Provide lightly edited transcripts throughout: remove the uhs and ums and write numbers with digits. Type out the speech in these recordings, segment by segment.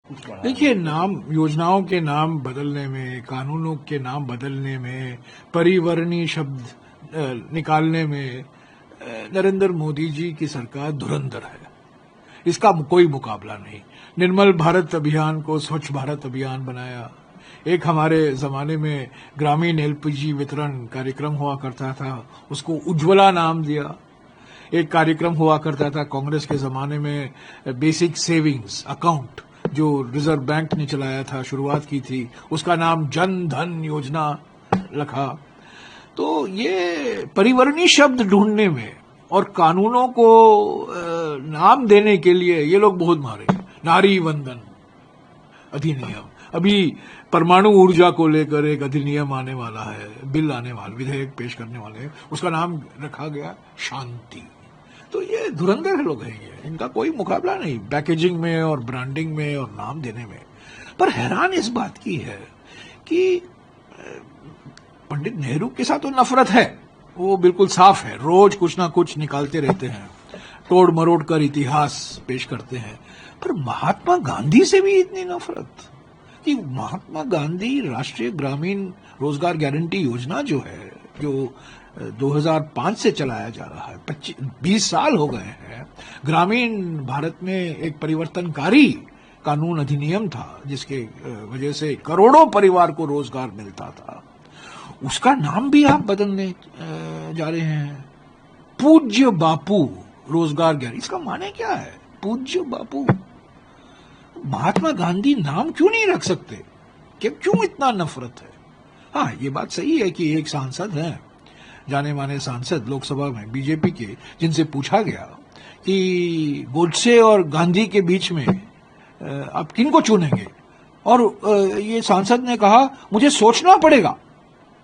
कुछ बढ़ा देखिए, नाम योजनाओं के नाम बदलने में, कानूनों के नाम बदलने में, परिवर्णी शब्द निकालने में नरेंद्र मोदी जी की सरकार धुरंधर है। इसका कोई मुकाबला नहीं। निर्मल भारत अभियान को स्वच्छ भारत अभियान बनाया। एक हमारे जमाने में ग्रामीण एलपीजी वितरण कार्यक्रम हुआ करता था, उसको उज्ज्वला नाम दिया। एक कार्यक्रम हुआ करता था कांग्रेस के जमाने में, बेसिक सेविंग्स अकाउंट, जो रिजर्व बैंक ने चलाया था, शुरुआत की थी, उसका नाम जन धन योजना रखा। तो ये परिवर्णी शब्द ढूंढने में और कानूनों को नाम देने के लिए ये लोग बहुत मारे। नारी वंदन अधिनियम, अभी परमाणु ऊर्जा को लेकर एक अधिनियम आने वाला है, बिल आने वाला, विधेयक पेश करने वाले हैं, उसका नाम रखा गया शांति। तो ये धुरंधर लोग हैं, ये इनका कोई मुकाबला नहीं पैकेजिंग में और ब्रांडिंग में और नाम देने में। पर हैरान इस बात की है कि पंडित नेहरू के साथ तो नफरत है, वो बिल्कुल साफ है, रोज कुछ ना कुछ निकालते रहते हैं, तोड़ मरोड़ कर इतिहास पेश करते हैं। पर महात्मा गांधी से भी इतनी नफरत कि महात्मा गांधी राष्ट्रीय ग्रामीण रोजगार गारंटी योजना जो है, जो 2005 से चलाया जा रहा है, 20 साल हो गए हैं। ग्रामीण भारत में एक परिवर्तनकारी कानून अधिनियम था जिसके वजह से करोड़ों परिवार को रोजगार मिलता था। उसका नाम भी आप बदलने जा रहे हैं। पूज्य बापू रोजगार गारंटी, इसका माने क्या है? पूज्य बापू। महात्मा गांधी नाम क्यों नहीं रख सकते? क्यों इतना नफरत है? हाँ, ये बात सही है कि एक सांसद हैं, जाने माने सांसद लोकसभा में बीजेपी के, जिनसे पूछा गया कि गोडसे और गांधी के बीच में आप किनको चुनेंगे, और ये सांसद ने कहा मुझे सोचना पड़ेगा।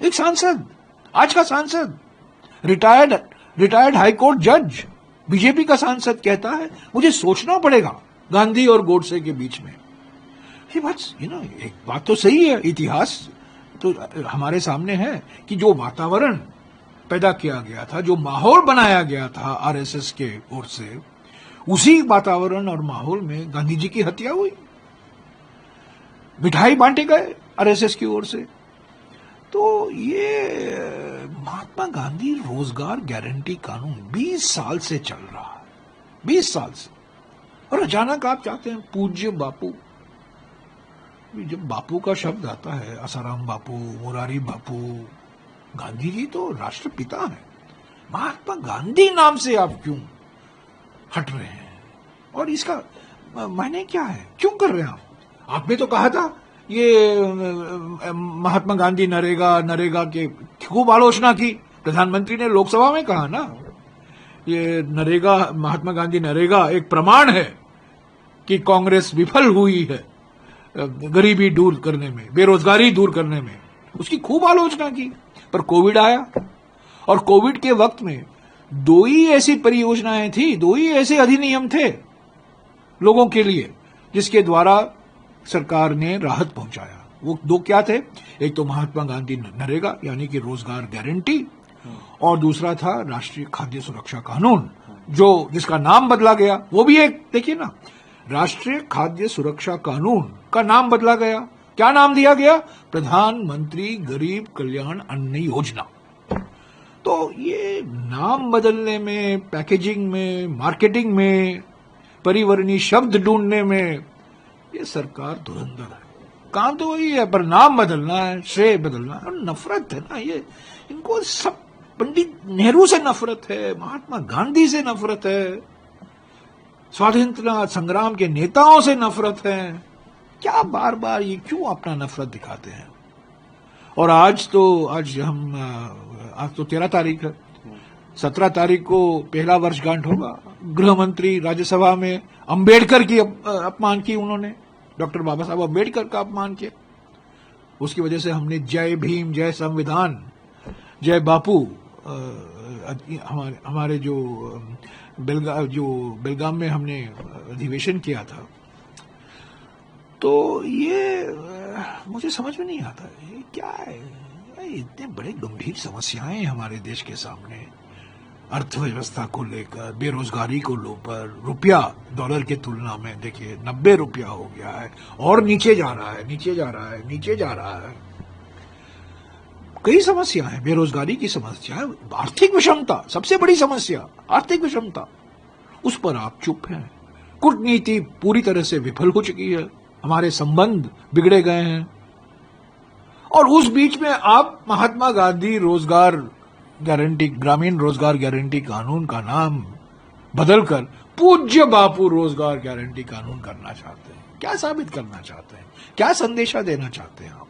एक सांसद, आज का सांसद, रिटायर्ड हाईकोर्ट जज, बीजेपी का सांसद कहता है मुझे सोचना पड़ेगा गांधी और गोडसे के बीच में। ये बात एक बात तो सही है, इतिहास तो हमारे सामने है कि जो वातावरण पैदा किया गया था, जो माहौल बनाया गया था आरएसएस के ओर से, उसी वातावरण और माहौल में गांधी जी की हत्या हुई, मिठाई बांटे गए आरएसएस की ओर से। तो ये महात्मा गांधी रोजगार गारंटी कानून 20 साल से चल रहा है, 20 साल से, और अचानक आप चाहते हैं पूज्य बापू। जब बापू का शब्द आता है, आसाराम बापू, मुरारी बापू, गांधी जी तो राष्ट्रपिता हैं, महात्मा गांधी नाम से आप क्यों हट रहे हैं? और इसका मायने क्या है? क्यों कर रहे हैं आप? आपने तो कहा था ये महात्मा गांधी नरेगा के खूब आलोचना की, प्रधानमंत्री ने लोकसभा में कहा ना, ये नरेगा, महात्मा गांधी नरेगा एक प्रमाण है कि कांग्रेस विफल हुई है गरीबी दूर करने में, बेरोजगारी दूर करने में, उसकी खूब आलोचना की। पर कोविड आया, और कोविड के वक्त में 2 ही ऐसी परियोजनाएं थी, 2 ही ऐसे अधिनियम थे लोगों के लिए जिसके द्वारा सरकार ने राहत पहुंचाया। वो 2 क्या थे? एक तो महात्मा गांधी नरेगा यानी कि रोजगार गारंटी, और दूसरा था राष्ट्रीय खाद्य सुरक्षा कानून, जो जिसका नाम बदला गया। वो भी एक, देखिए ना, राष्ट्रीय खाद्य सुरक्षा कानून का नाम बदला गया। क्या नाम दिया गया? प्रधानमंत्री गरीब कल्याण अन्न योजना। तो ये नाम बदलने में, पैकेजिंग में, मार्केटिंग में, परिवर्णी शब्द ढूंढने में ये सरकार धुरंधर है। काम तो वही है, पर नाम बदलना है, श्रेय बदलना है, और नफरत है ना ये इनको। सब पंडित नेहरू से नफरत है, महात्मा गांधी से नफरत है, स्वाधीनता संग्राम के नेताओं से नफरत है। क्या बार बार ये क्यों अपना नफरत दिखाते हैं? और आज तो 13 तारीख है, 17 तारीख को पहला वर्षगांठ होगा। गृह मंत्री राज्यसभा में अंबेडकर की अपमान की उन्होंने, डॉक्टर बाबा साहब अंबेडकर का अपमान किया। उसकी वजह से हमने जय भीम, जय संविधान, जय बापू, हमारे जो बेलगाम में हमने अधिवेशन किया था। तो ये मुझे समझ में नहीं आता, ये क्या है? इतने बड़े गंभीर समस्याएं हमारे देश के सामने। अर्थव्यवस्था को लेकर, बेरोजगारी को लेकर, रुपया डॉलर के तुलना में देखिए 90 रुपया हो गया है और नीचे जा रहा है, नीचे जा रहा है, नीचे जा रहा है। कई समस्या है, बेरोजगारी की समस्या है, आर्थिक विषमता सबसे बड़ी समस्या, आर्थिक विषमता, उस पर आप चुप हैं। कूटनीति पूरी तरह से विफल हो चुकी है, हमारे संबंध बिगड़े गए हैं, और उस बीच में आप महात्मा गांधी रोजगार गारंटी, ग्रामीण रोजगार गारंटी कानून का नाम बदलकर पूज्य बापू रोजगार गारंटी कानून करना चाहते हैं। क्या साबित करना चाहते हैं, क्या संदेशा देना चाहते हैं आप?